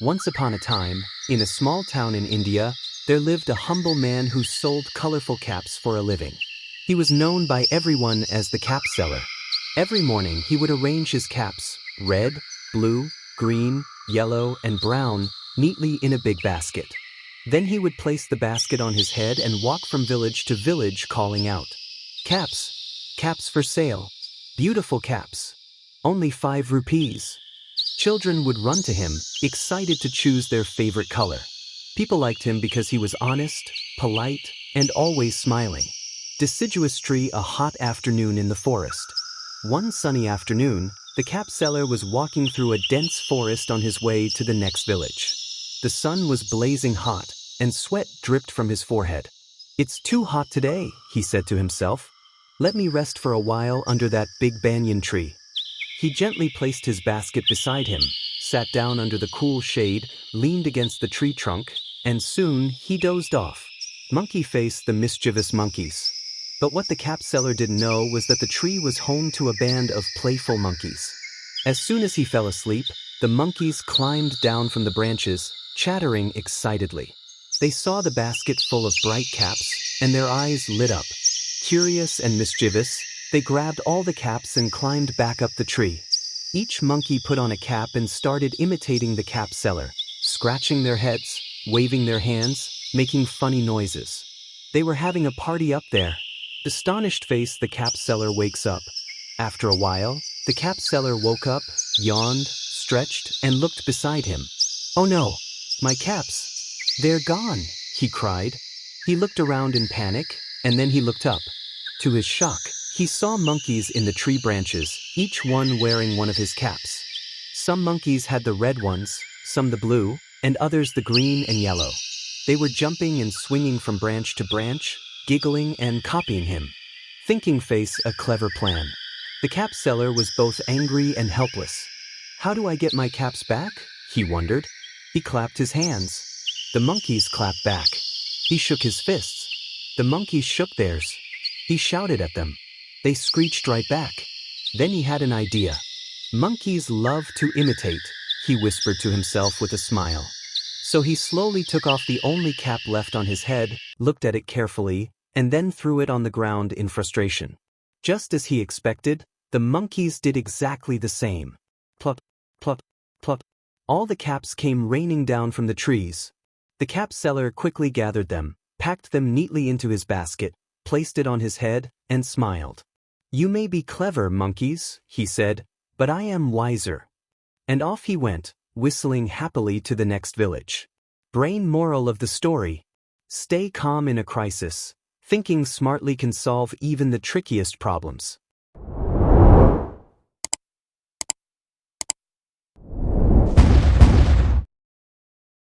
Once upon a time, in a small town in India, there lived a humble man who sold colorful caps for a living. He was known by everyone as the cap seller. Every morning he would arrange his caps, red, blue, green, yellow, and brown, neatly in a big basket. Then he would place the basket on his head and walk from village to village calling out, "Caps! Caps for sale! Beautiful caps! Only 5 rupees!" Children would run to him, excited to choose their favorite color. People liked him because he was honest, polite, and always smiling. Deciduous tree. A hot afternoon in the forest. One sunny afternoon, the cap seller was walking through a dense forest on his way to the next village. The sun was blazing hot, and sweat dripped from his forehead. "It's too hot today," he said to himself. "Let me rest for a while under that big banyan tree." He gently placed his basket beside him, sat down under the cool shade, leaned against the tree trunk, and soon he dozed off. Monkey faced the mischievous monkeys. But what the cap seller didn't know was that the tree was home to a band of playful monkeys. As soon as he fell asleep, the monkeys climbed down from the branches, chattering excitedly. They saw the basket full of bright caps, and their eyes lit up. Curious and mischievous, they grabbed all the caps and climbed back up the tree. Each monkey put on a cap and started imitating the cap seller, scratching their heads, waving their hands, making funny noises. They were having a party up there. Astonished face, the cap seller wakes up. After a while, the cap seller woke up, yawned, stretched, and looked beside him. "Oh no! My caps! They're gone!" he cried. He looked around in panic, and then he looked up. To his shock, he saw monkeys in the tree branches, each one wearing one of his caps. Some monkeys had the red ones, some the blue, and others the green and yellow. They were jumping and swinging from branch to branch, giggling and copying him. Thinking face, a clever plan. The cap seller was both angry and helpless. "How do I get my caps back?" he wondered. He clapped his hands. The monkeys clapped back. He shook his fists. The monkeys shook theirs. He shouted at them. They screeched right back. Then he had an idea. "Monkeys love to imitate," he whispered to himself with a smile. So he slowly took off the only cap left on his head, looked at it carefully, and then threw it on the ground in frustration. Just as he expected, the monkeys did exactly the same. Plop, plop, plop. All the caps came raining down from the trees. The cap seller quickly gathered them, packed them neatly into his basket, placed it on his head, and smiled. "You may be clever, monkeys," he said, "but I am wiser." And off he went, whistling happily to the next village. Brain moral of the story: stay calm in a crisis. Thinking smartly can solve even the trickiest problems.